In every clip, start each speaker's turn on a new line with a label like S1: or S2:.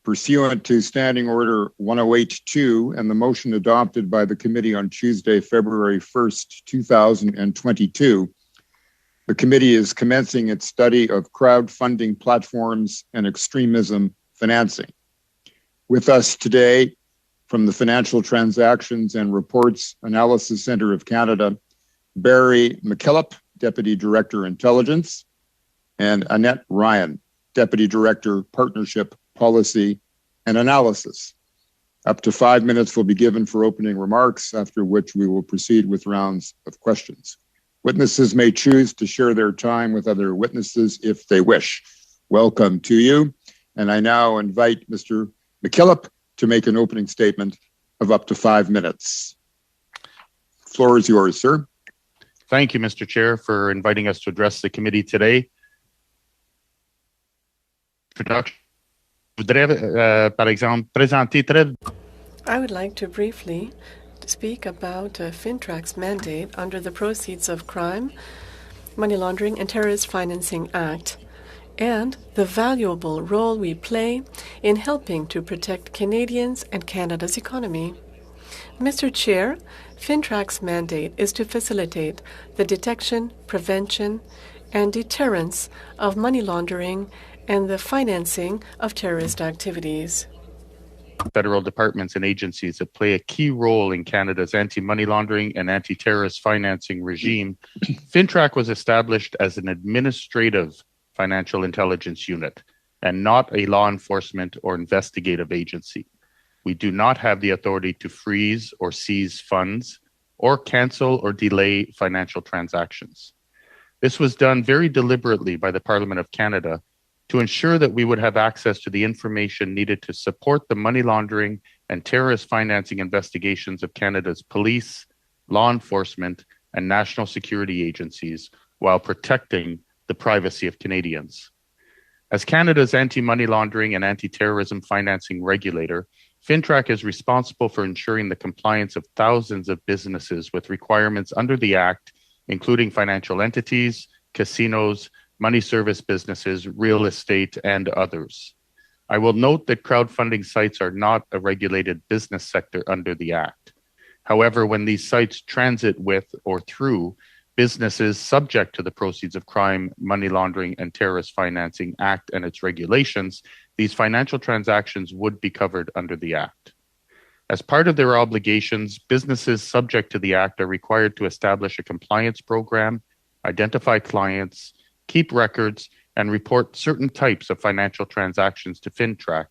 S1: Pursuant to Standing Order 1082 and the motion adopted by the committee on Tuesday, February 1st, 2022, the committee is commencing its study of crowdfunding platforms and extremism financing. With us today from the Financial Transactions and Reports Analysis Centre of Canada, Barry McKillop, Deputy Director, Intelligence, and Annette Ryan, Deputy Director, Partnership, Policy, and Analysis. Up to 5 minutes will be given for opening remarks, after which we will proceed with rounds of questions. Witnesses may choose to share their time with other witnesses if they wish. Welcome to you. And I now invite Mr. McKillop to make an opening statement of up to 5 minutes. Floor is yours, sir.
S2: Thank you, Mr. Chair, for inviting us to address the committee today.
S3: I would like to briefly speak about FINTRAC's mandate under the Proceeds of Crime, Money Laundering and Terrorist Financing Act, and the valuable role we play in helping to protect Canadians and Canada's economy. Mr. Chair, FINTRAC's mandate is to facilitate the detection, prevention, and deterrence of money laundering and the financing of terrorist activities.
S2: Federal departments and agencies that play a key role in Canada's anti-money laundering and anti-terrorist financing regime. FINTRAC was established as an administrative financial intelligence unit and not a law enforcement or investigative agency. We do not have the authority to freeze or seize funds or cancel or delay financial transactions. This was done very deliberately by the Parliament of Canada to ensure that we would have access to the information needed to support the money laundering and terrorist financing investigations of Canada's police, law enforcement, and national security agencies while protecting the privacy of Canadians. As Canada's anti-money laundering and anti-terrorism financing regulator, FINTRAC is responsible for ensuring the compliance of thousands of businesses with requirements under the Act, including financial entities, casinos, money service businesses, real estate, and others. I will note that crowdfunding sites are not a regulated business sector under the Act. However, when these sites transit with or through businesses subject to the Proceeds of Crime, Money Laundering, and Terrorist Financing Act and its regulations, these financial transactions would be covered under the Act. As part of their obligations, businesses subject to the Act are required to establish a compliance program, identify clients, keep records, and report certain types of financial transactions to FINTRAC,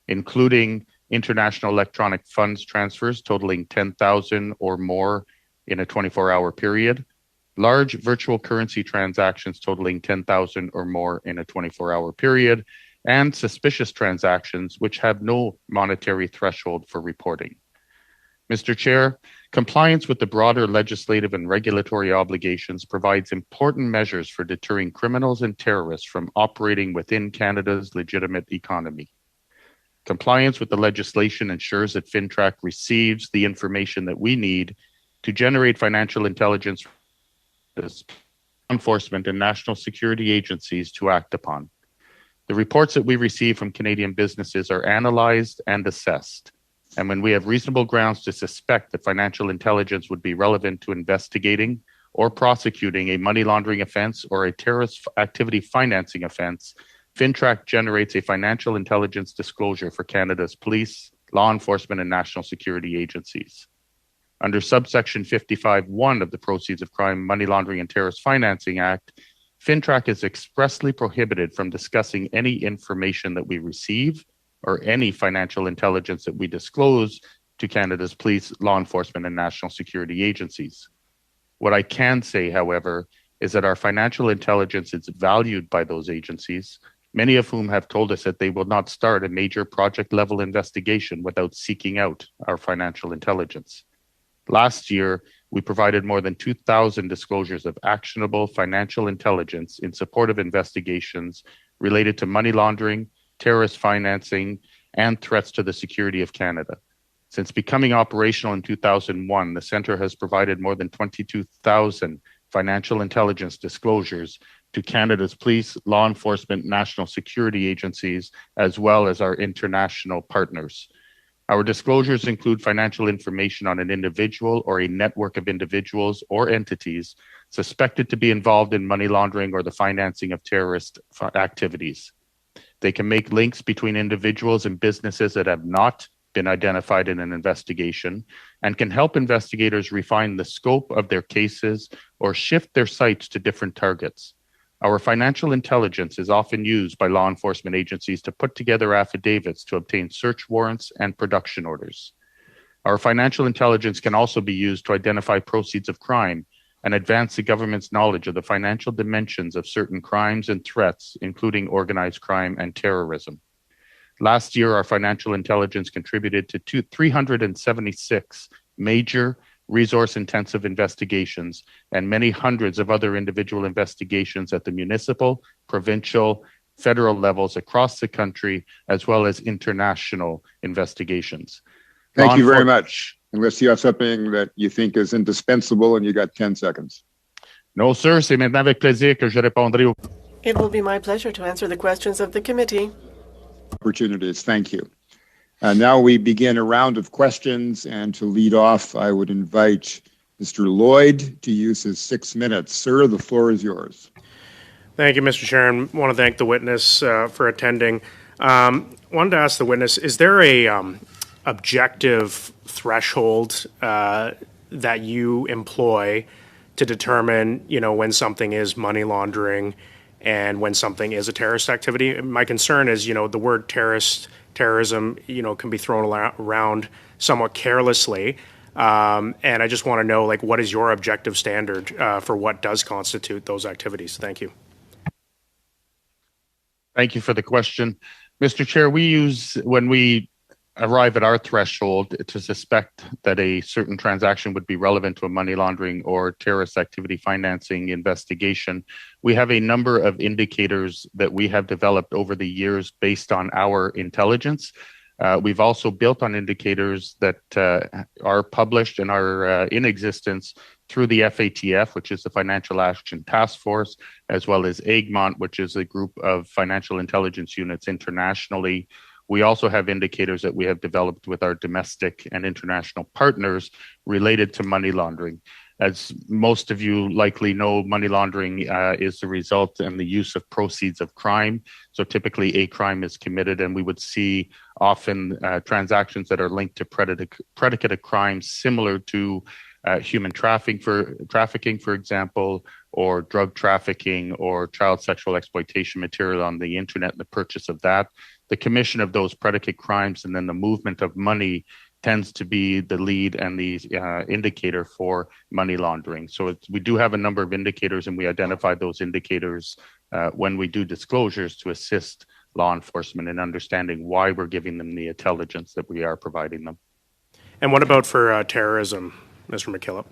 S2: including international electronic funds transfers totaling 10,000 or more in a 24-hour period, large virtual currency transactions totaling 10,000 or more in a 24-hour period, and suspicious transactions which have no monetary threshold for reporting. Mr. Chair, compliance with the broader legislative and regulatory obligations provides important measures for deterring criminals and terrorists from operating within Canada's legitimate economy. Compliance with the legislation ensures that FINTRAC receives the information that we need to generate financial intelligence for enforcement and national security agencies to act upon. The reports that we receive from Canadian businesses are analyzed and assessed. And when we have reasonable grounds to suspect that financial intelligence would be relevant to investigating or prosecuting a money laundering offense or a terrorist activity financing offense, FINTRAC generates a financial intelligence disclosure for Canada's police, law enforcement, and national security agencies. Under subsection 55(1) of the Proceeds of Crime, Money Laundering, and Terrorist Financing Act, FINTRAC is expressly prohibited from discussing any information that we receive or any financial intelligence that we disclose to Canada's police, law enforcement, and national security agencies. What I can say, however, is that our financial intelligence is valued by those agencies, many of whom have told us that they will not start a major project-level investigation without seeking out our financial intelligence. Last year, we provided more than 2,000 disclosures of actionable financial intelligence in support of investigations related to money laundering, terrorist financing, and threats to the security of Canada. Since becoming operational in 2001, the Centre has provided more than 22,000 financial intelligence disclosures to Canada's police, law enforcement, national security agencies, as well as our international partners. Our disclosures include financial information on an individual or a network of individuals or entities suspected to be involved in money laundering or the financing of terrorist activities. They can make links between individuals and businesses that have not been identified in an investigation and can help investigators refine the scope of their cases or shift their sights to different targets. Our financial intelligence is often used by law enforcement agencies to put together affidavits to obtain search warrants and production orders. Our financial intelligence can also be used to identify proceeds of crime and advance the government's knowledge of the financial dimensions of certain crimes and threats, including organized crime and terrorism. Last year, our financial intelligence contributed to 376 major resource-intensive investigations and many hundreds of other individual investigations at the municipal, provincial, federal levels across the country, as well as international investigations.
S1: Thank you very much. Unless you have something that you think is indispensable, and you got 10 seconds.
S2: No, sir. C'est maintenant avec plaisir que je répondrai aux...
S3: It will be my pleasure to answer the questions of the committee.
S1: Opportunities. Thank you. Now we begin a round of questions, and to lead off, I would invite Mr. Lloyd to use his 6 minutes. Sir, the floor is yours.
S4: Thank you, Mr. Chair, and I want to thank the witness for attending. Wanted to ask the witness, is there a objective threshold that you employ to determine, when something is money laundering and when something is a terrorist activity? My concern is, the word terrorism, can be thrown around somewhat carelessly. And I just want to know, what is your objective standard for what does constitute those activities? Thank you.
S2: Thank you for the question. Mr. Chair, when we arrive at our threshold to suspect that a certain transaction would be relevant to a money laundering or terrorist activity financing investigation, we have a number of indicators that we have developed over the years based on our intelligence. We've also built on indicators that are published and are in existence through the FATF, which is the Financial Action Task Force, as well as Egmont, which is a group of financial intelligence units internationally. We also have indicators that we have developed with our domestic and international partners related to money laundering. As most of you likely know, money laundering is the result and the use of proceeds of crime. So typically a crime is committed, and we would see often transactions that are linked to predicate crimes similar to human trafficking, for example, or drug trafficking or child sexual exploitation material on the internet and the purchase of that. The commission of those predicate crimes and then the movement of money tends to be the lead and the indicator for money laundering. So we do have a number of indicators, and we identify those indicators when we do disclosures to assist law enforcement in understanding why we're giving them the intelligence that we are providing them.
S4: And what about for terrorism, Mr. McKillop?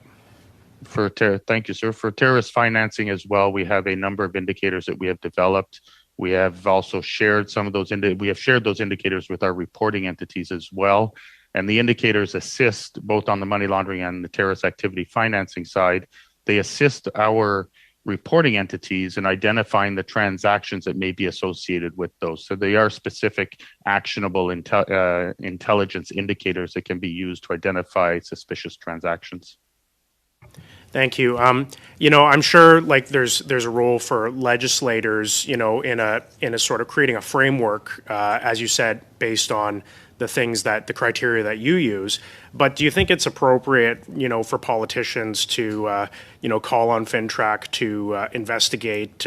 S2: Thank you, sir. For terrorist financing as well, we have a number of indicators that we have developed. We have also shared some of those. We have shared those indicators with our reporting entities as well. And the indicators assist both on the money laundering and the terrorist activity financing side. They assist our reporting entities in identifying the transactions that may be associated with those. So they are specific, actionable intelligence indicators that can be used to identify suspicious transactions.
S4: Thank you. I'm sure there's a role for legislators, in a sort of creating a framework, as you said, based on the criteria that you use. But do you think it's appropriate, for politicians to, call on FINTRAC to investigate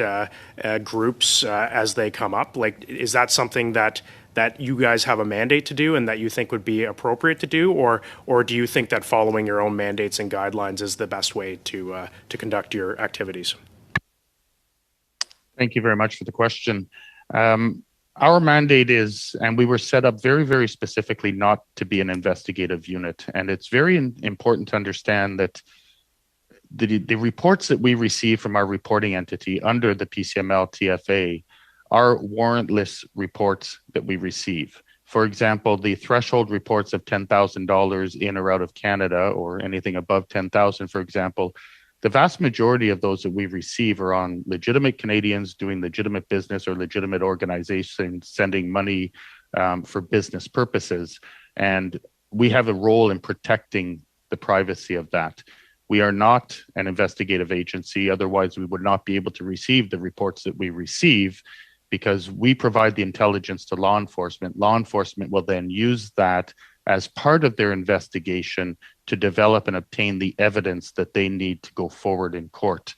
S4: groups as they come up? Is that something that you guys have a mandate to do and that you think would be appropriate to do, or do you think that following your own mandates and guidelines is the best way to conduct your activities?
S2: Thank you very much for the question. Our mandate is, and we were set up very, very specifically not to be an investigative unit. And it's very important to understand that the reports that we receive from our reporting entity under the PCML TFA are warrantless reports that we receive. For example, the threshold reports of $10,000 in or out of Canada, or anything above $10,000, for example, The vast majority of those that we receive are on legitimate Canadians doing legitimate business or legitimate organizations sending money for business purposes. And we have a role in protecting the privacy of that. We are not an investigative agency. Otherwise, we would not be able to receive the reports that we receive, because we provide the intelligence to law enforcement. Law enforcement will then use that as part of their investigation to develop and obtain the evidence that they need to go forward in court.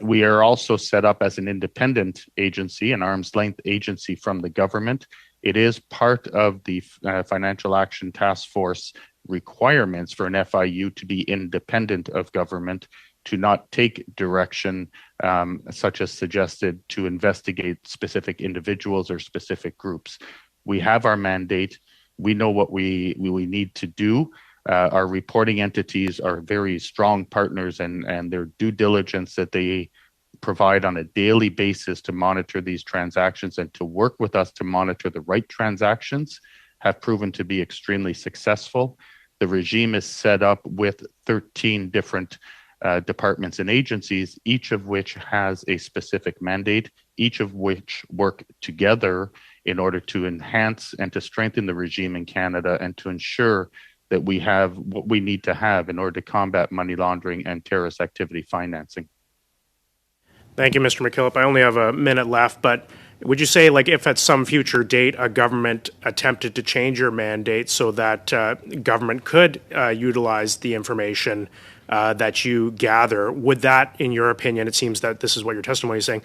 S2: We are also set up as an independent agency, an arm's length agency from the government. It is part of the Financial Action Task Force requirements for an FIU to be independent of government, to not take direction such as suggested to investigate specific individuals or specific groups. We have our mandate. We know what we need to do. Our reporting entities are very strong partners, and their due diligence that they provide on a daily basis to monitor these transactions and to work with us to monitor the right transactions have proven to be extremely successful. The regime is set up with 13 different departments and agencies, each of which has a specific mandate, each of which work together in order to enhance and to strengthen the regime in Canada and to ensure that we have what we need to have in order to combat money laundering and terrorist activity financing.
S4: Thank you, Mr. McKillop. I only have a minute left, but would you say, like, if at some future date a government attempted to change your mandate so that government could utilize the information that you gather, would that, in your opinion, it seems that this is what your testimony is saying,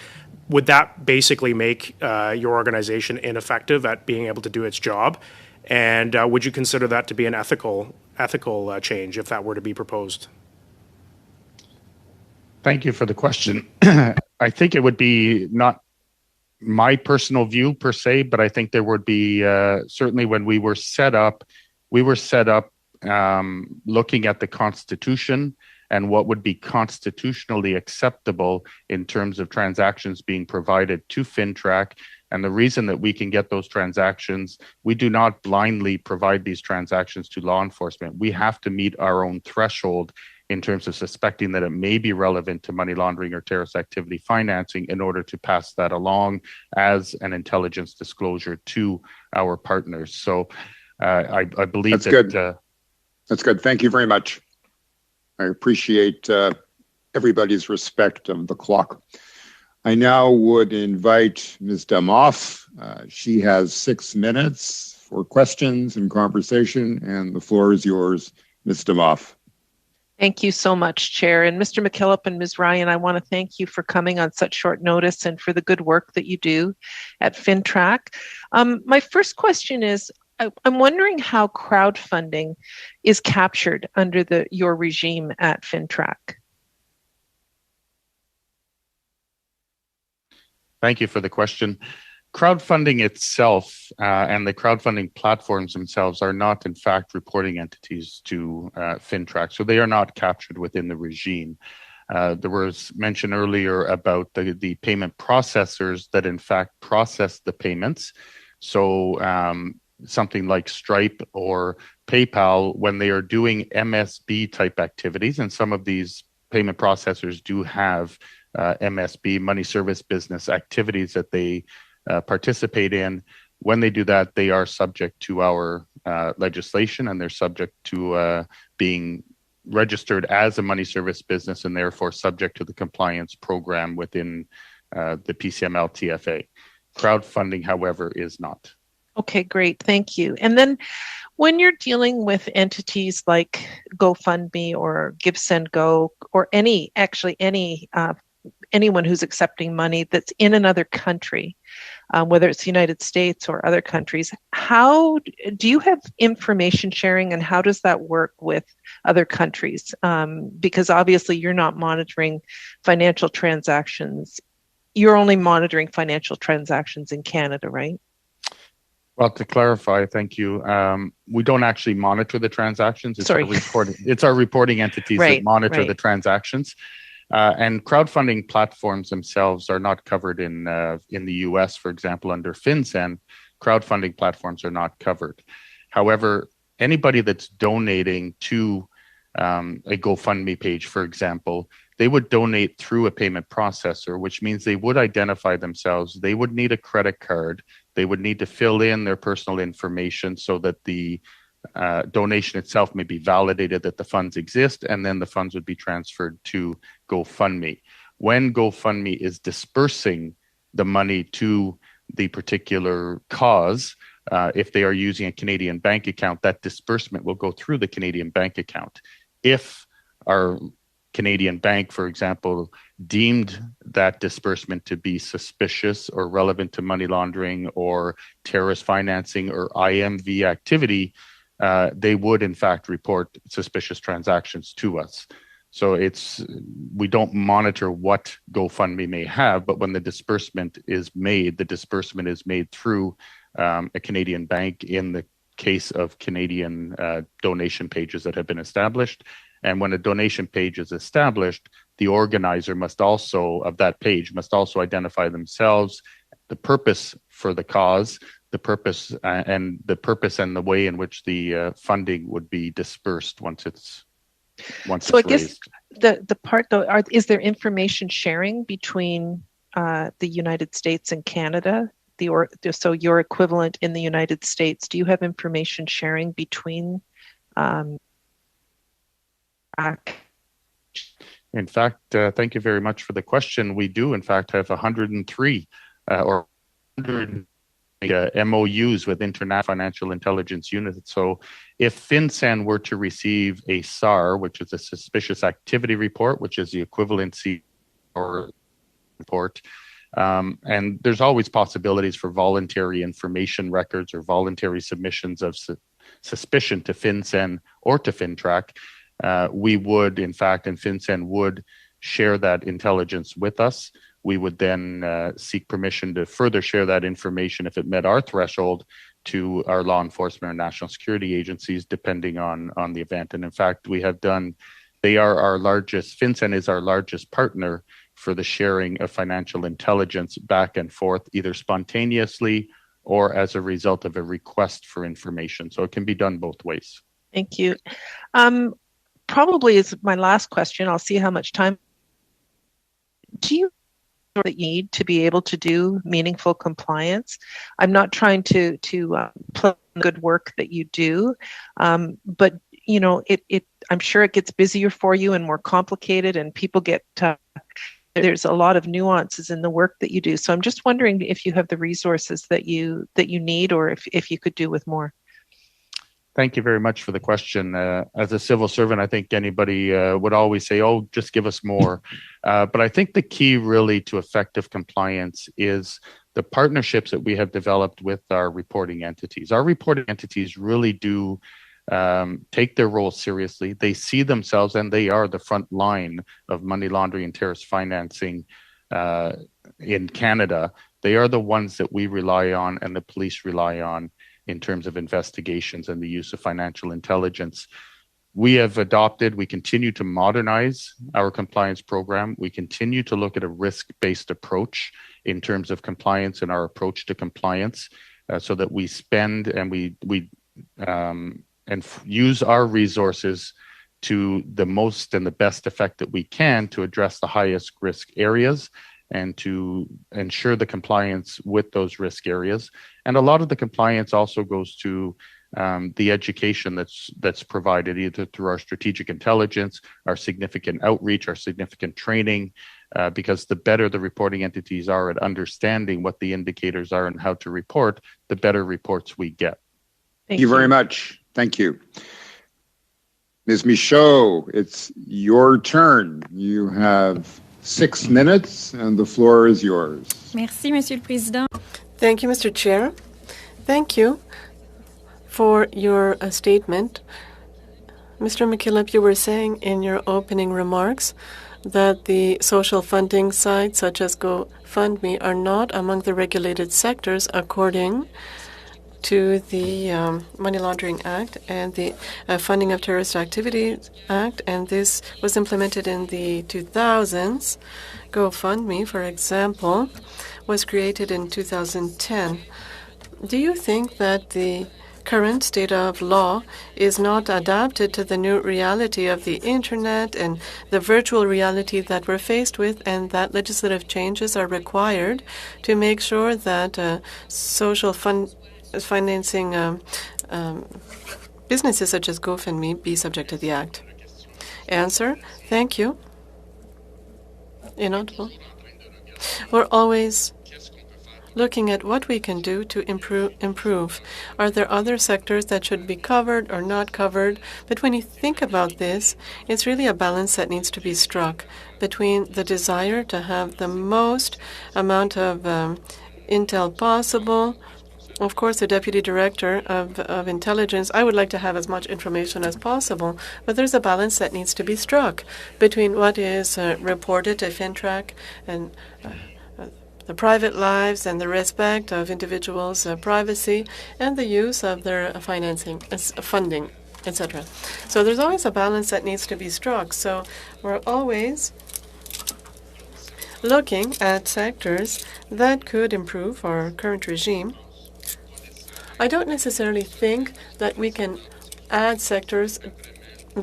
S4: would that basically make your organization ineffective at being able to do its job? And would you consider that to be an ethical change if that were to be proposed?
S2: Thank you for the question. I think it would be not my personal view per se, but I think there would be certainly when we were set up looking at the Constitution and what would be constitutionally acceptable in terms of transactions being provided to FINTRAC. And the reason that we can get those transactions, we do not blindly provide these transactions to law enforcement. We have to meet our own threshold in terms of suspecting that it may be relevant to money laundering or terrorist activity financing in order to pass that along as an intelligence disclosure to our partners. So I believe
S1: that's good. That's good. Thank you very much. I appreciate everybody's respect of the clock. I now would invite Ms. Damoff. She has 6 minutes for questions and conversation, and the floor is yours, Ms. Damoff.
S5: Thank you so much, Chair. And Mr. McKillop and Ms. Ryan, I want to thank you for coming on such short notice and for the good work that you do at FINTRAC. My first question is, I'm wondering how crowdfunding is captured under your regime at FINTRAC.
S2: Thank you for the question. Crowdfunding itself and the crowdfunding platforms themselves are not, in fact, reporting entities to FINTRAC, so they are not captured within the regime. There was mention earlier about the payment processors that, in fact, process the payments. So something like Stripe or PayPal, when they are doing MSB type activities, and some of these payment processors do have MSB, money service business activities that they participate in. When they do that, they are subject to our legislation, and they're subject to being registered as a money service business, and therefore subject to the compliance program within the PCML TFA. Crowdfunding, however, is not.
S5: Okay, great. Thank you. And then when you're dealing with entities like GoFundMe or GiveSendGo or anyone who's accepting money that's in another country, whether it's the United States or other countries, how do you have information sharing, and how does that work with other countries? Because obviously you're not monitoring financial transactions. You're only monitoring financial transactions in Canada, right?
S2: Well, to clarify, thank you. We don't actually monitor the transactions. It's our reporting entities that monitor the transactions. And crowdfunding platforms themselves are not covered in the US, for example, under FinCEN. Crowdfunding platforms are not covered. However, anybody that's donating to a GoFundMe page, for example, they would donate through a payment processor, which means they would identify themselves. They would need a credit card. They would need to fill in their personal information so that the donation itself may be validated that the funds exist, and then the funds would be transferred to GoFundMe. When GoFundMe is dispersing the money to the particular cause, if they are using a Canadian bank account, that disbursement will go through the Canadian bank account. If our Canadian bank, for example, deemed that disbursement to be suspicious or relevant to money laundering or terrorist financing or IMV activity, they would in fact report suspicious transactions to us. So we don't monitor what GoFundMe may have, but when the disbursement is made through a Canadian bank in the case of Canadian donation pages that have been established. And when a donation page is established, the organizer of that page must also identify themselves, the purpose for the cause, the purpose and the way in which the funding would be dispersed once it's
S5: I guess
S2: raised.
S5: the part though, is there information sharing between the United States and Canada? So your equivalent in the United States, do you have information sharing between?
S2: In fact, thank you very much for the question. We do, in fact, have 103 or 100 MOUs with international financial intelligence units. So if FinCEN were to receive a SAR, which is a suspicious activity report, which is the equivalency or report, and there's always possibilities for voluntary information records or voluntary submissions of suspicion to FinCEN or to FinTrack, we would, in fact, and FinCEN would share that intelligence with us. We would then seek permission to further share that information if it met our threshold to our law enforcement or national security agencies, depending on the event. And in fact, we have done, FinCEN is our largest partner for the sharing of financial intelligence back and forth, either spontaneously or as a result of a request for information. So it can be done both ways.
S5: Thank you. Probably is my last question. I'll see how much time. Do you that you need to be able to do meaningful compliance? I'm not trying to plug good work that you do, but I'm sure it gets busier for you and more complicated, and people get. There's a lot of nuances in the work that you do. So I'm just wondering if you have the resources that you need, or if you could do with more.
S2: Thank you very much for the question. As a civil servant, I think anybody would always say, oh, just give us more. But I think the key really to effective compliance is the partnerships that we have developed with our reporting entities. Our reporting entities really do take their role seriously. They see themselves, and they are the front line of money laundering and terrorist financing in Canada. They are the ones that we rely on and the police rely on in terms of investigations and the use of financial intelligence. We continue to modernize our compliance program. We continue to look at a risk-based approach in terms of compliance and our approach to compliance, so that we spend and we use our resources to the most and the best effect that we can to address the highest risk areas and to ensure the compliance with those risk areas. And a lot of the compliance also goes to the education that's provided either through our strategic intelligence, our significant outreach, our significant training, because the better the reporting entities are at understanding what the indicators are and how to report, the better reports we get.
S1: Thank you very much. Thank you. Ms. Michaud, it's your turn. You have 6 minutes and the floor is yours.
S6: Merci, Monsieur le Président.
S3: Thank you, Mr. Chair. Thank you for your statement. Mr. McKillop, you were saying in your opening remarks that the social funding sites such as GoFundMe are not among the regulated sectors according to the Money Laundering Act and the Funding of Terrorist Activities Act, and this was implemented in the 2000s. GoFundMe, for example, was created in 2010. Do you think that the current state of law is not adapted to the new reality of the internet and the virtual reality that we're faced with, and that legislative changes are required to make sure that social financing businesses such as GoFundMe be subject to the Act. Answer: thank you. Inaudible. We're always looking at what we can do to improve. Are there other sectors that should be covered or not covered? But when you think about this, it's really a balance that needs to be struck between the desire to have the most amount of intel possible. Of course, the Deputy Director of Intelligence, I would like to have as much information as possible, but there's a balance that needs to be struck between what is reported to FINTRAC and the private lives and the respect of individuals' privacy and the use of their funding, etc. So there's always a balance that needs to be struck. So we're always looking at sectors that could improve our current regime. I don't necessarily think that we can add sectors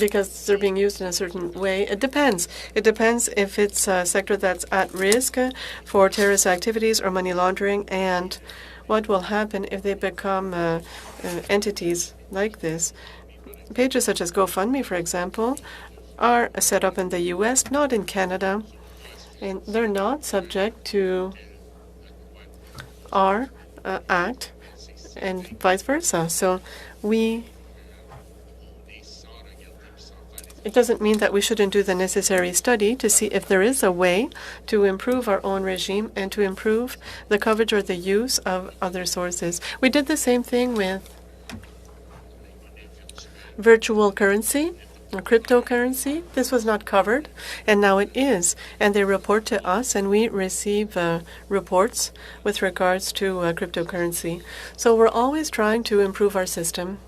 S3: because they're being used in a certain way. It depends. It depends if it's a sector that's at risk for terrorist activities or money laundering, and what will happen if they become entities like this. Pages such as GoFundMe, for example, are set up in the U.S., not in Canada, and they're not subject to our Act and vice versa. So it doesn't mean that we shouldn't do the necessary study to see if there is a way to improve our own regime and to improve the coverage or the use of other sources. We did the same thing with virtual currency or cryptocurrency. This was not covered, and now it is. And they report to us, and we receive reports with regards to cryptocurrency. So we're always trying to improve our system.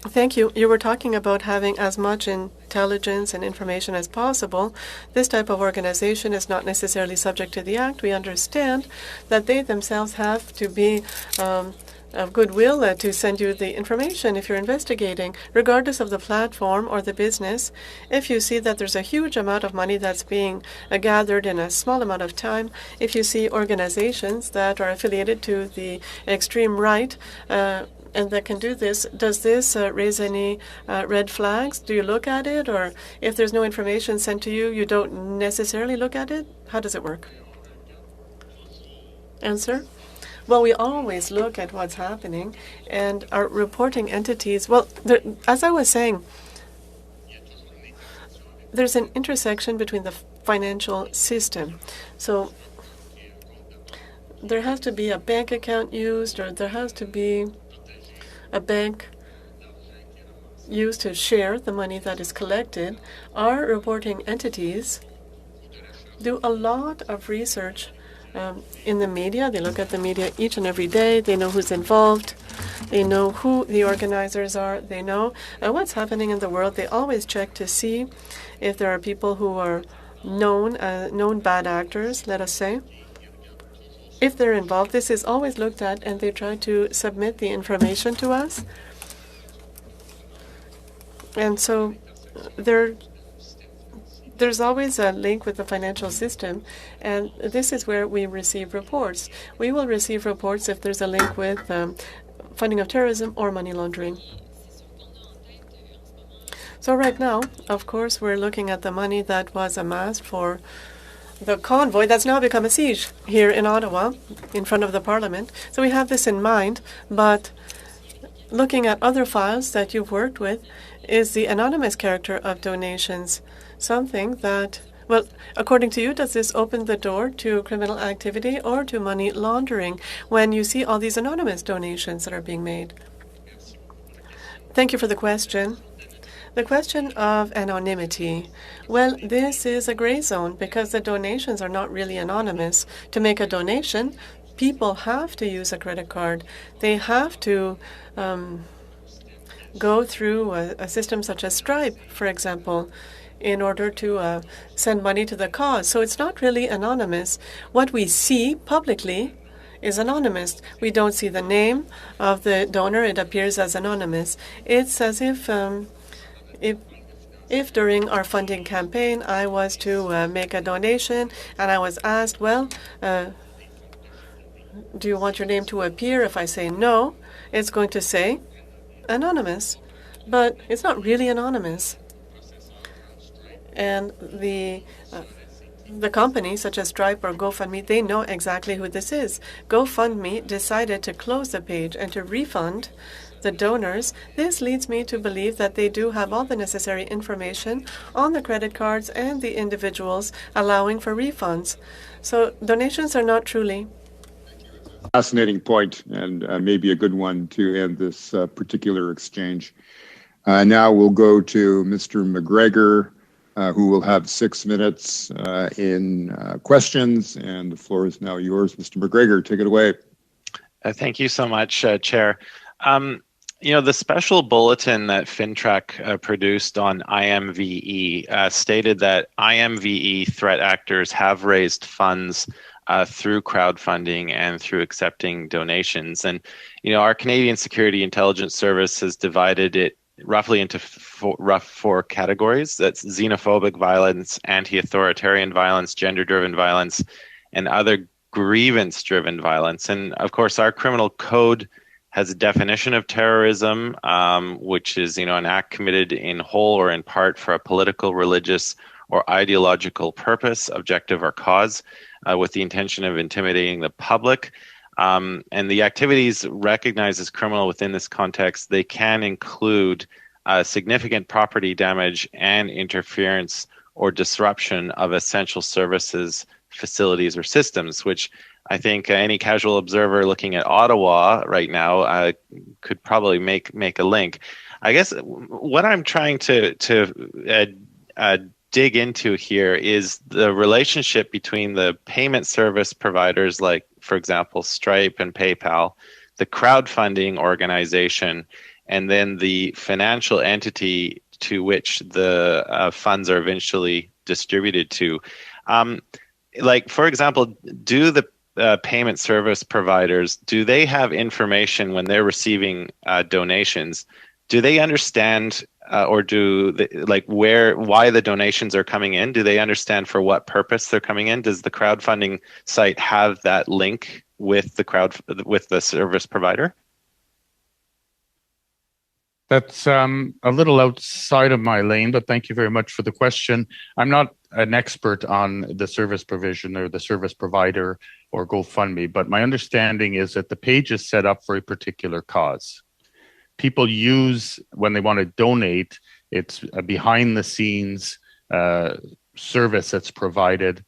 S3: Thank you. You were talking about having as much intelligence and information as possible. This type of organization is not necessarily subject to the Act. We understand that they themselves have to be of goodwill to send you the information if you're investigating, regardless of the platform or the business. If you see that there's a huge amount of money that's being gathered in a small amount of time, if you see organizations that are affiliated to the extreme right, and that can do this, does this raise any red flags? Do you look at it? Or if there's no information sent to you, you don't necessarily look at it? How does it work? Answer? Well, we always look at what's happening, and our reporting entities, well, as I was saying, there's an intersection between the financial system. So there has to be a bank account used, or there has to be a bank used to share the money that is collected. Our reporting entities do a lot of research in the media. They look at the media each and every day. They know who's involved. They know who the organizers are. They know what's happening in the world. They always check to see if there are people who are known bad actors, let us say. If they're involved, this is always looked at, and they try to submit the information to us. And so there's always a link with the financial system, and this is where we receive reports. We will receive reports if there's a link with funding of terrorism or money laundering. So right now, of course, we're looking at the money that was amassed for the convoy that's now become a siege here in Ottawa in front of the Parliament. So we have this in mind, but looking at other files that you've worked with is the anonymous character of donations, something that, well, according to you, does this open the door to criminal activity or to money laundering when you see all these anonymous donations that are being made? Thank you for the question. The question of anonymity, well, this is a gray zone because the donations are not really anonymous. To make a donation, people have to use a credit card. They have to go through a system such as Stripe, for example, in order to send money to the cause. So it's not really anonymous. What we see publicly is anonymous. We don't see the name of the donor. It appears as anonymous. It's as if during our funding campaign I was to make a donation and I was asked, well, do you want your name to appear? If I say no, it's going to say anonymous, but it's not really anonymous. And the company, such as Stripe or GoFundMe, they know exactly who this is. GoFundMe decided to close the page and to refund the donors. This leads me to believe that they do have all the necessary information on the credit cards and the individuals allowing for refunds. So donations are not truly.
S1: Fascinating point, and maybe a good one to end this particular exchange. Now we'll go to Mr. McGregor, who will have 6 minutes in questions, and the floor is now yours. Mr. McGregor, take it away.
S6: Thank you so much, Chair. The special bulletin that FINTRAC produced on IMVE stated that IMVE threat actors have raised funds through crowdfunding and through accepting donations. And, our Canadian Security Intelligence Service has divided it roughly into four categories. That's xenophobic violence, anti-authoritarian violence, gender-driven violence, and other grievance-driven violence. And of course, our criminal code has a definition of terrorism, which is, an act committed in whole or in part for a political, religious, or ideological purpose, objective, or cause, with the intention of intimidating the public. And the activities recognized as criminal within this context, they can include significant property damage and interference or disruption of essential services, facilities, or systems, which I think any casual observer looking at Ottawa right now could probably make a link. I guess what I'm trying to dig into here is the relationship between the payment service providers like, for example, Stripe and PayPal, the crowdfunding organization, and then the financial entity to which the funds are eventually distributed to. For example, do the payment service providers, do they have information when they're receiving donations? Do they understand or do they, why the donations are coming in? Do they understand for what purpose they're coming in? Does the crowdfunding site have that link with the service provider?
S2: That's a little outside of my lane, but thank you very much for the question. I'm not an expert on the service provision or the service provider or GoFundMe, but my understanding is that the page is set up for a particular cause. People use, when they want to donate, it's a behind the scenes service that's provided.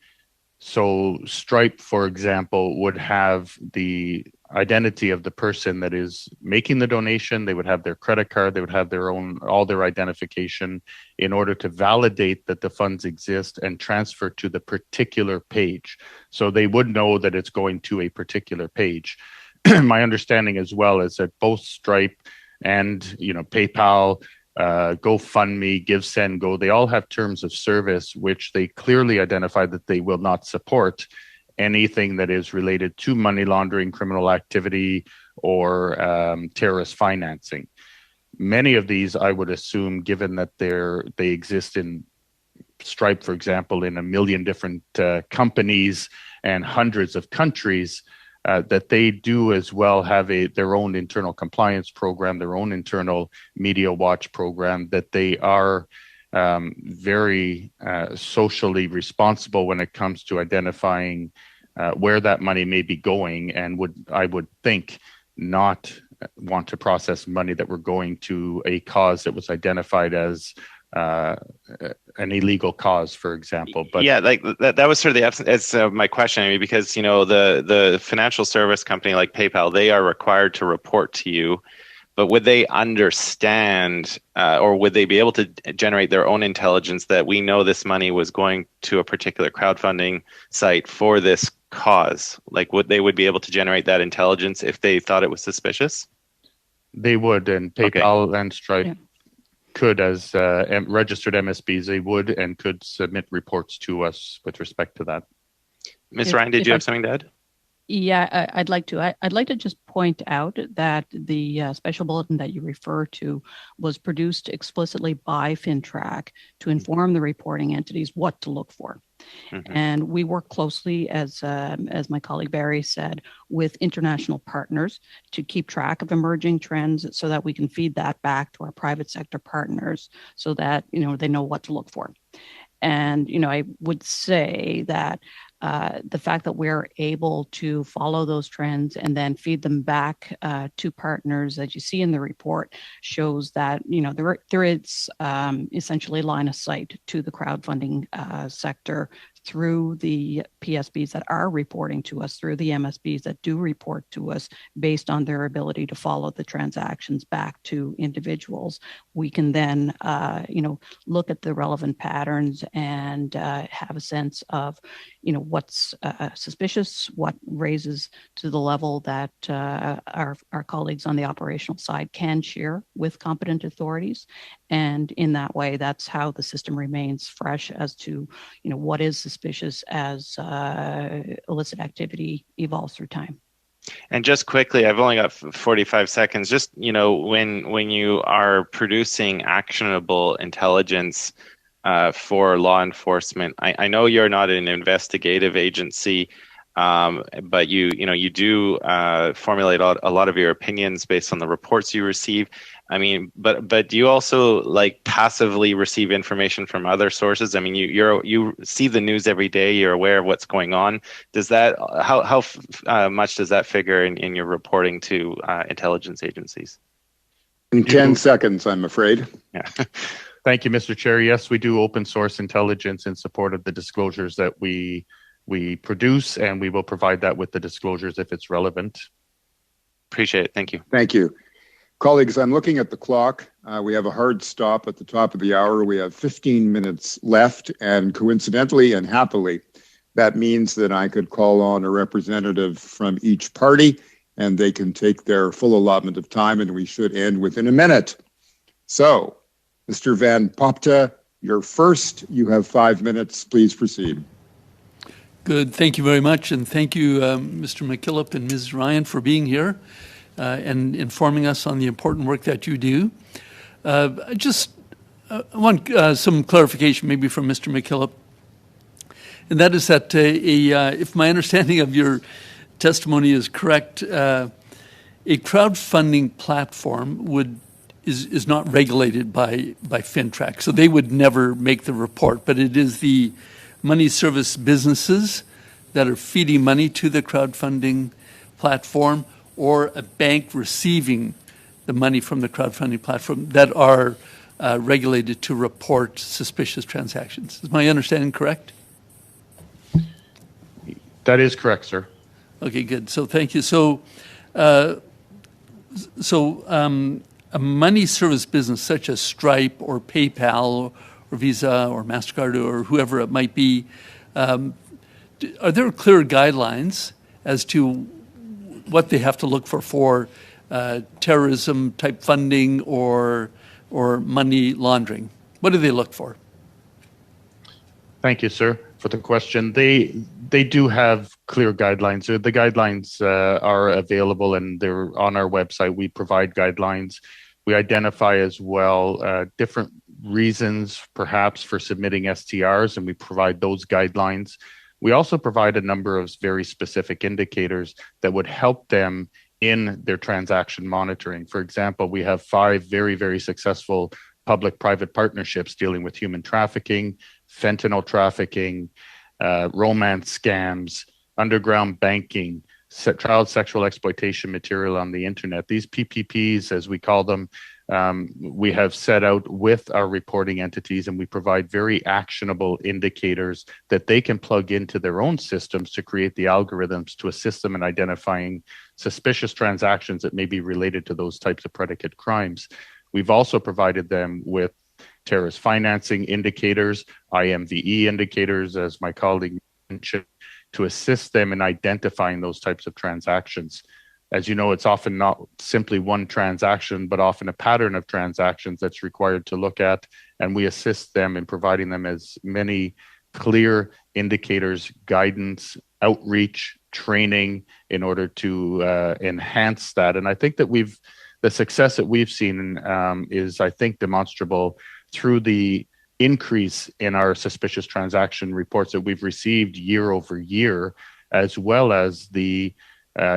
S2: So Stripe, for example, would have the identity of the person that is making the donation. They would have their credit card. They would have all their identification in order to validate that the funds exist and transfer to the particular page. So they would know that it's going to a particular page. My understanding as well is that both Stripe and PayPal, GoFundMe, GiveSendGo, they all have terms of service which they clearly identify that they will not support anything that is related to money laundering, criminal activity, or terrorist financing. Many of these, I would assume, given that they exist in Stripe, for example, in 1 million different companies and hundreds of countries, that they do as well have their own internal compliance program, their own internal media watch program, that they are very socially responsible when it comes to identifying where that money may be going, and I would think not want to process money that were going to a cause that was identified as an illegal cause, for example. But
S6: yeah, that was sort of the essence of my question. I mean, because the financial service company like PayPal, they are required to report to you. But would they understand or would they be able to generate their own intelligence that we know this money was going to a particular crowdfunding site for this cause? Would they be able to generate that intelligence if they thought it was suspicious?
S2: They would, and PayPal and Stripe could, as registered MSBs, they would and could submit reports to us with respect to that.
S6: Ms. Ryan, did you have something to add?
S7: Yeah, I'd like to. I'd like to just point out that the special bulletin that you refer to was produced explicitly by FinTrack to inform the reporting entities what to look for. Mm-hmm. And we work closely, as my colleague Barry said, with international partners to keep track of emerging trends so that we can feed that back to our private sector partners so that, they know what to look for. And, I would say that the fact that we're able to follow those trends and then feed them back to partners, as you see in the report, shows that there is essentially line of sight to the crowdfunding sector through the PSBs that are reporting to us, through the MSBs that do report to us based on their ability to follow the transactions back to individuals. We can then, look at the relevant patterns and have a sense of, what's suspicious, what raises to the level that our colleagues on the operational side can share with competent authorities. And in that way, that's how the system remains fresh as to, what is suspicious as illicit activity evolves through time.
S6: And just quickly, I've only got 45 seconds. Just, when you are producing actionable intelligence for law enforcement, I know you're not an investigative agency, but you do formulate a lot of your opinions based on the reports you receive. I mean, but do you also passively receive information from other sources? I mean, you see the news every day. You're aware of what's going on. Does that how much does that figure in your reporting to intelligence agencies?
S1: In 10 seconds, I'm afraid.
S6: Yeah.
S2: Thank you, Mr. Chair. Yes, we do open source intelligence in support of the disclosures that we produce, and we will provide that with the disclosures if it's relevant.
S6: Appreciate it. Thank you.
S1: Thank you. Colleagues, I'm looking at the clock. We have a hard stop at the top of the hour. We have 15 minutes left, and coincidentally and happily, that means that I could call on a representative from each party, and they can take their full allotment of time, and we should end within a minute. So, Mr. Van Popta, you're first. You have 5 minutes. Please proceed.
S8: Good. Thank you very much. And thank you, Mr. McKillop and Ms. Ryan, for being here and informing us on the important work that you do. I want some clarification maybe from Mr. McKillop. And that is that if my understanding of your testimony is correct, a crowdfunding platform is not regulated by FinTrack. So they would never make the report, but it is the money service businesses that are feeding money to the crowdfunding platform, or a bank receiving the money from the crowdfunding platform that are regulated to report suspicious transactions. Is my understanding correct?
S2: That is correct, sir.
S8: Okay, good. So thank you. So a money service business such as Stripe or PayPal or Visa or MasterCard or whoever it might be, are there clear guidelines as to what they have to look for terrorism type funding or money laundering? What do they look for?
S2: Thank you, sir, for the question. They do have clear guidelines. The guidelines are available and they're on our website. We provide guidelines. We identify as well different reasons perhaps for submitting STRs, and we provide those guidelines. We also provide a number of very specific indicators that would help them in their transaction monitoring. For example, we have 5 very, very successful public-private partnerships dealing with human trafficking, fentanyl trafficking, romance scams, underground banking, child sexual exploitation material on the internet. These PPPs, as we call them, we have set out with our reporting entities, and we provide very actionable indicators that they can plug into their own systems to create the algorithms to assist them in identifying suspicious transactions that may be related to those types of predicate crimes. We've also provided them with terrorist financing indicators, IMVE indicators, as my colleague mentioned, to assist them in identifying those types of transactions. As you know, it's often not simply one transaction, but often a pattern of transactions that's required to look at, and we assist them in providing them as many clear indicators, guidance, outreach, training in order to enhance that. And I think that the success that we've seen is, I think, demonstrable through the increase in our suspicious transaction reports that we've received year over year, as well as the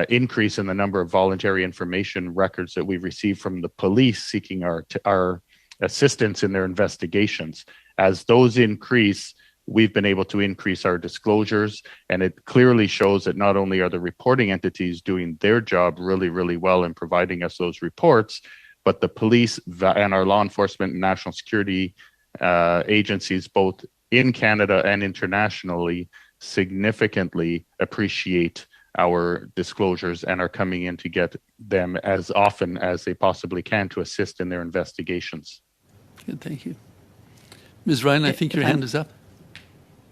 S2: increase in the number of voluntary information records that we've received from the police seeking our assistance in their investigations. As those increase, we've been able to increase our disclosures, and it clearly shows that not only are the reporting entities doing their job really, really well in providing us those reports, but the police and our law enforcement and national security agencies, both in Canada and internationally, significantly appreciate our disclosures and are coming in to get them as often as they possibly can to assist in their investigations.
S8: Good, thank you. Ms. Ryan, I think your hand is up.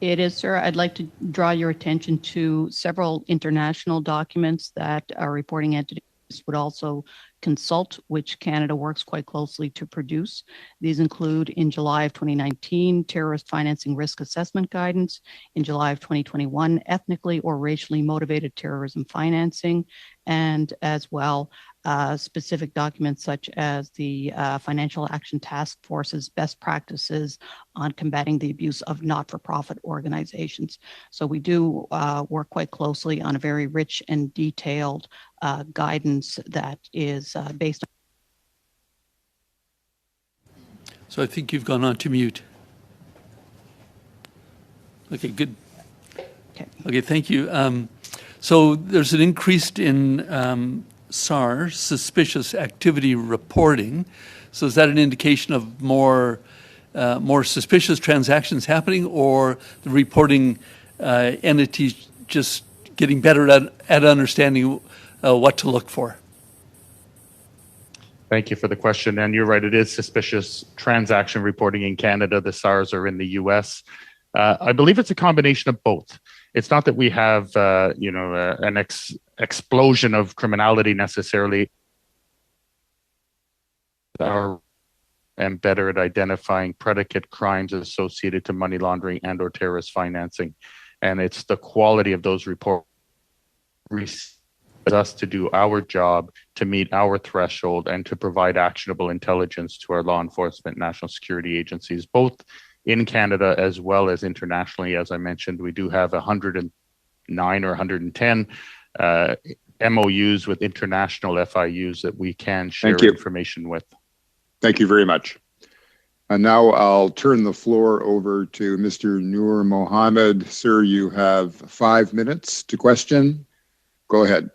S7: It is, sir. I'd like to draw your attention to several international documents that our reporting entities would also consult, which Canada works quite closely to produce. These include, in July of 2019, Terrorist Financing Risk Assessment Guidance, in July of 2021, Ethnically or Racially Motivated Terrorism Financing, and as well specific documents such as the Financial Action Task Force's best practices on combating the abuse of not-for-profit organizations. So we do work quite closely on a very rich and detailed guidance that is based on.
S8: So I think you've gone on to mute. Okay, good. Okay, thank you. So there's an increase in SAR, suspicious activity reporting. So is that an indication of more suspicious transactions happening, or the reporting entities just getting better at understanding what to look for?
S2: Thank you for the question. And you're right, it is suspicious transaction reporting in Canada. The SARs are in the US. I believe it's a combination of both. It's not that we have, an explosion of criminality necessarily, and better at identifying predicate crimes associated to money laundering and or terrorist financing. And it's the quality of those reports us to do our job, to meet our threshold, and to provide actionable intelligence to our law enforcement national security agencies, both in Canada as well as internationally. As I mentioned, we do have 109 or 110 MOUs with international FIUs that we can share information with.
S1: Thank you very much. And now I'll turn the floor over to Mr. Noor Mohammed. Sir, you have 5 minutes to question. Go ahead.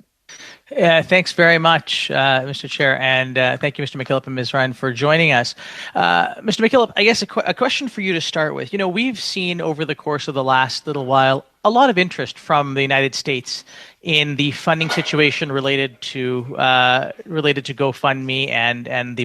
S9: Thanks very much, Mr. Chair, and thank you, Mr. McKillop and Ms. Ryan, for joining us. Mr. McKillop, I guess a question for you to start with. You know, we've seen over the course of the last little while a lot of interest from the United States in the funding situation related to GoFundMe and the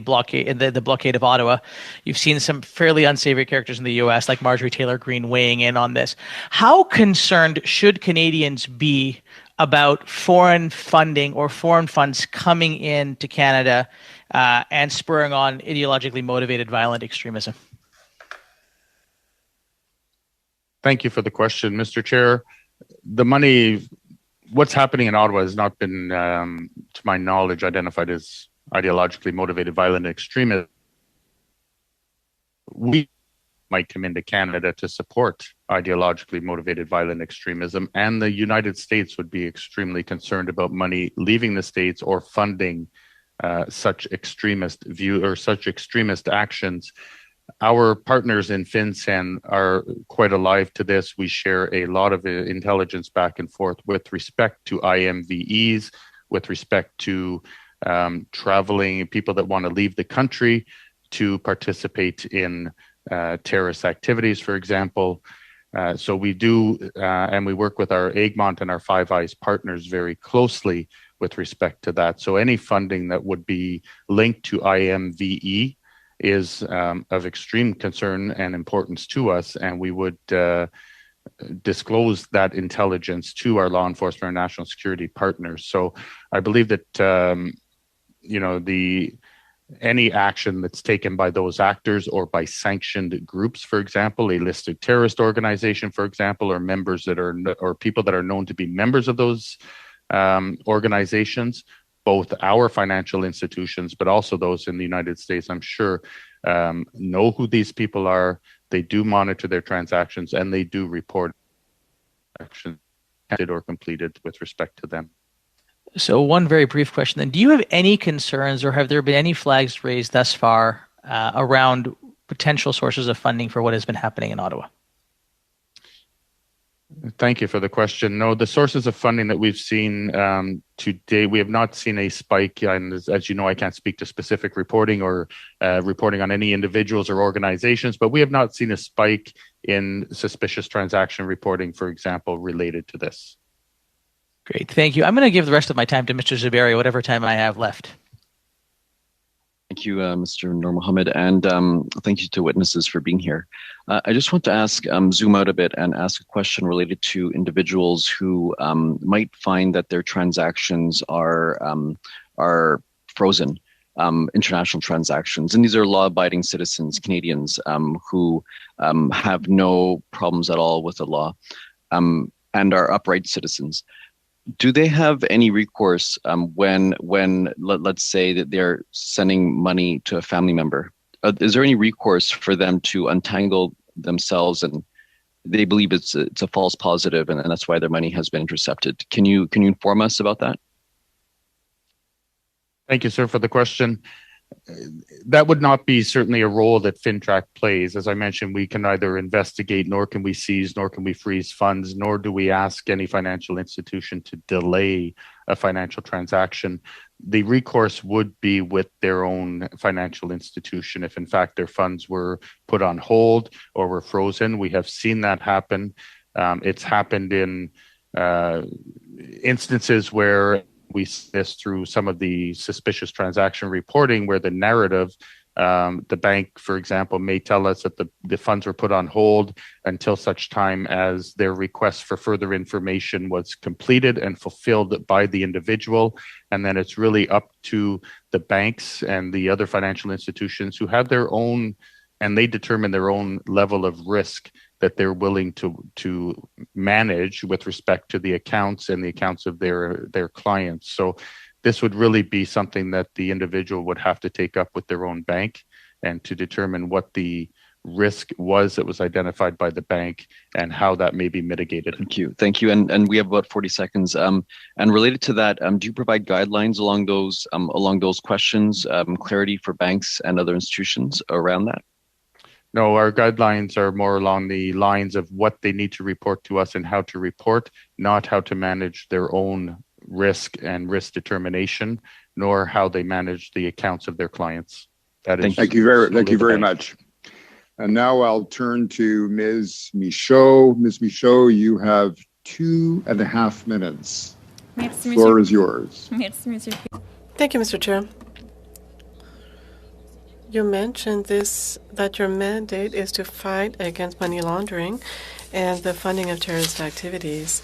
S9: blockade of Ottawa. You've seen some fairly unsavory characters in the U.S. like Marjorie Taylor Greene weighing in on this. How concerned should Canadians be about foreign funding or foreign funds coming into Canada and spurring on ideologically motivated violent extremism?
S2: Thank you for the question, Mr. Chair. What's happening in Ottawa has not been, to my knowledge, identified as ideologically motivated violent extremism. We might come into Canada to support ideologically motivated violent extremism, and the United States would be extremely concerned about money leaving the States or funding such extremist actions. Our partners in FinCEN are quite alive to this. We share a lot of intelligence back and forth with respect to IMVEs, with respect to traveling people that want to leave the country to participate in terrorist activities, for example. So we do, and we work with our Egmont and our Five Eyes partners very closely with respect to that. So any funding that would be linked to IMVE is of extreme concern and importance to us, and we would disclose that intelligence to our law enforcement and national security partners. So I believe that any action that's taken by those actors or by sanctioned groups, for example, a listed terrorist organization, for example, or members that are, or people that are known to be members of those organizations, both our financial institutions, but also those in the United States, I'm sure, know who these people are. They do monitor their transactions, and they do report actions or completed with respect to them.
S9: So one very brief question then. Do you have any concerns, or have there been any flags raised thus far around potential sources of funding for what has been happening in Ottawa?
S2: Thank you for the question. No, the sources of funding that we've seen today, we have not seen a spike. And as you know, I can't speak to specific reporting or reporting on any individuals or organizations, but we have not seen a spike in suspicious transaction reporting, for example, related to this.
S9: Great, thank you. I'm going to give the rest of my time to Mr. Zuberi, whatever time I have left.
S10: Thank you, Mr. Nur Mohammed, and thank you to witnesses for being here. I just want to ask, zoom out a bit and ask a question related to individuals who might find that their transactions are frozen, international transactions. And these are law-abiding citizens, Canadians, who have no problems at all with the law and are upright citizens. Do they have any recourse when let's say that they're sending money to a family member? Is there any recourse for them to untangle themselves and they believe it's a false positive and that's why their money has been intercepted? Can you inform us about that?
S2: Thank you, sir, for the question. That would not be certainly a role that FINTRAC plays. As I mentioned, we can neither investigate, nor can we seize, nor can we freeze funds, nor do we ask any financial institution to delay a financial transaction. The recourse would be with their own financial institution if in fact their funds were put on hold or were frozen. We have seen that happen. It's happened in instances where we see this through some of the suspicious transaction reporting where the narrative, the bank, for example, may tell us that the funds were put on hold until such time as their request for further information was completed and fulfilled by the individual. And then it's really up to the banks and the other financial institutions who have their own, and they determine their own level of risk that they're willing to manage with respect to the accounts and the accounts of their clients. So this would really be something that the individual would have to take up with their own bank and to determine what the risk was that was identified by the bank and how that may be mitigated.
S10: Thank you. And we have about 40 seconds. And related to that, do you provide guidelines along those questions, clarity for banks and other institutions around that?
S2: No, our guidelines are more along the lines of what they need to report to us and how to report, not how to manage their own risk and risk determination, nor how they manage the accounts of their clients.
S1: Thank you very much. And now I'll turn to Ms. Michaud. Ms. Michaud, you have 2.5 minutes. The floor is yours.
S3: Thank you, Mr. Chair. You mentioned that your mandate is to fight against money laundering and the funding of terrorist activities.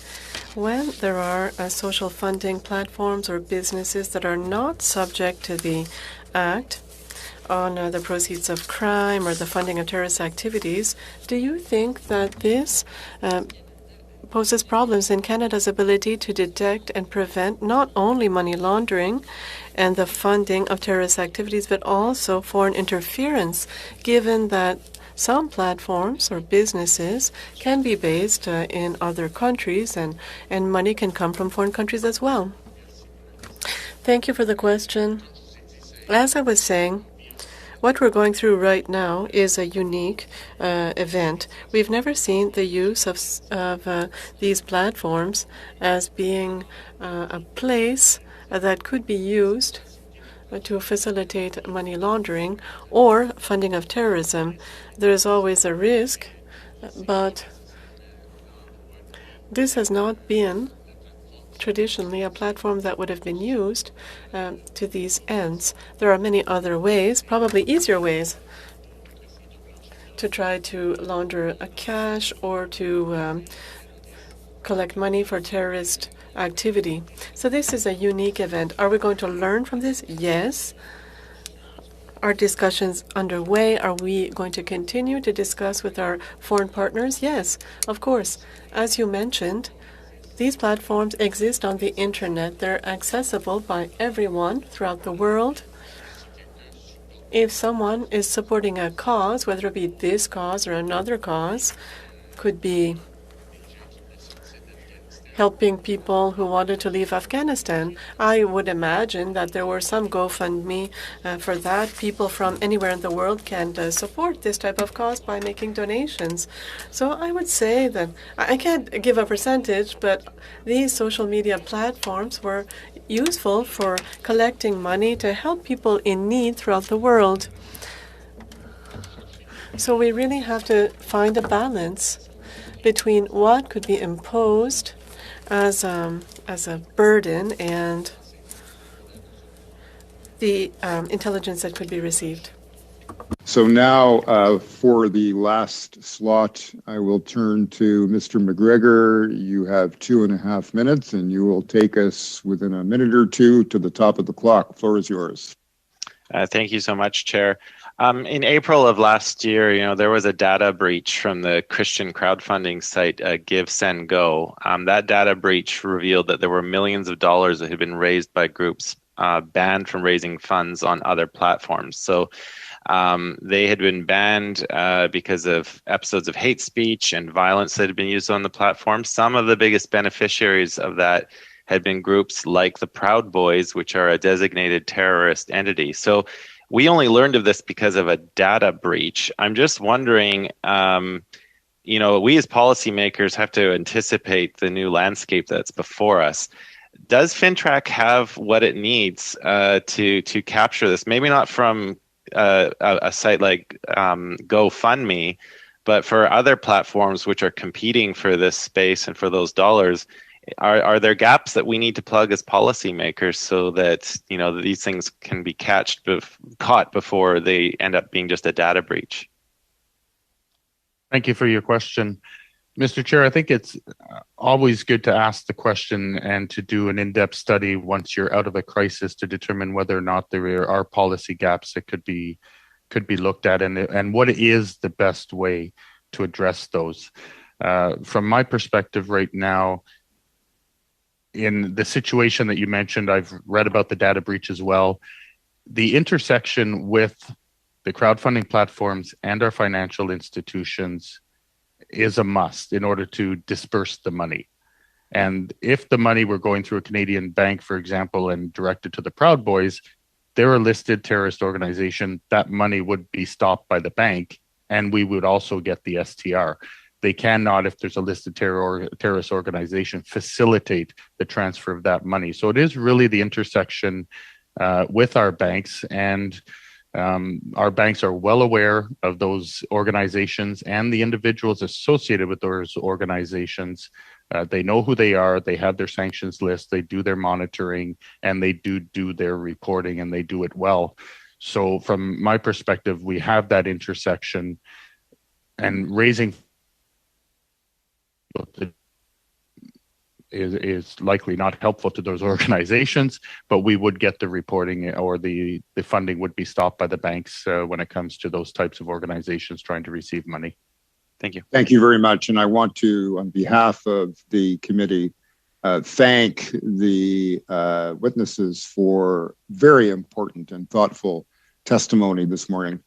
S3: When there are social funding platforms or businesses that are not subject to the Act on the proceeds of crime or the funding of terrorist activities, do you think that this poses problems in Canada's ability to detect and prevent not only money laundering and the funding of terrorist activities, but also foreign interference, given that some platforms or businesses can be based in other countries and money can come from foreign countries as well? Thank you for the question. As I was saying, what we're going through right now is a unique event. We've never seen the use of these platforms as being a place that could be used to facilitate money laundering or funding of terrorism. There is always a risk, but this has not been traditionally a platform that would have been used to these ends. There are many other ways, probably easier ways, to try to launder a cash or to collect money for terrorist activity. So this is a unique event. Are we going to learn from this? Yes. Are discussions underway? Are we going to continue to discuss with our foreign partners? Yes, of course. As you mentioned, these platforms exist on the internet. They're accessible by everyone throughout the world. If someone is supporting a cause, whether it be this cause or another cause, could be helping people who wanted to leave Afghanistan. I would imagine that there were some GoFundMe for that. People from anywhere in the world can support this type of cause by making donations. So I would say that I can't give a percentage, but these social media platforms were useful for collecting money to help people in need throughout the world. So we really have to find a balance between what could be imposed as a burden and the intelligence that could be received.
S1: So now for the last slot, I will turn to Mr. McGregor. You have 2.5 minutes, and you will take us within a minute or two to the top of the clock. The floor is yours.
S6: Thank you so much, Chair. In April of last year, there was a data breach from the Christian crowdfunding site Give, Send, Go. That data breach revealed that there were millions of dollars that had been raised by groups banned from raising funds on other platforms. So they had been banned because of episodes of hate speech and violence that had been used on the platform. Some of the biggest beneficiaries of that had been groups like the Proud Boys, which are a designated terrorist entity. So we only learned of this because of a data breach. I'm just wondering, we as policymakers have to anticipate the new landscape that's before us. Does FinTrack have what it needs to capture this? Maybe not from a site like GoFundMe, but for other platforms which are competing for this space and for those dollars. Are there gaps that we need to plug as policymakers so that these things can be caught before they end up being just a data breach?
S2: Thank you for your question. Mr. Chair, I think it's always good to ask the question and to do an in-depth study once you're out of a crisis to determine whether or not there are policy gaps that could be looked at and what is the best way to address those. From my perspective right now, in the situation that you mentioned, I've read about the data breach as well. The intersection with the crowdfunding platforms and our financial institutions is a must in order to disperse the money. And if the money were going through a Canadian bank, for example, and directed to the Proud Boys, they're a listed terrorist organization. That money would be stopped by the bank, and we would also get the STR. They cannot, if there's a listed terrorist organization, facilitate the transfer of that money. So it is really the intersection with our banks, and our banks are well aware of those organizations and the individuals associated with those organizations. They know who they are. They have their sanctions list. They do their monitoring, and they do their reporting, and they do it well. So from my perspective, we have that intersection, and raising is likely not helpful to those organizations, but we would get the reporting, or the funding would be stopped by the banks when it comes to those types of organizations trying to receive money.
S6: Thank you.
S1: Thank you very much. And I want to, on behalf of the committee, thank the witnesses for very important and thoughtful testimony this morning.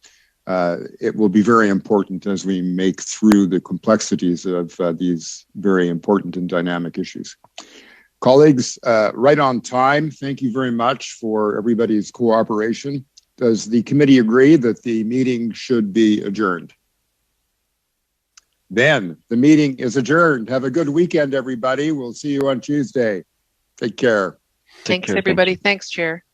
S1: It will be very important as we make through the complexities of these very important and dynamic issues. Colleagues, right on time, thank you very much for everybody's cooperation. Does the committee agree that the meeting should be adjourned? Then the meeting is adjourned. Have a good weekend, everybody. We'll see you on Tuesday. Take care.
S5: Thanks, everybody. Thanks, Chair.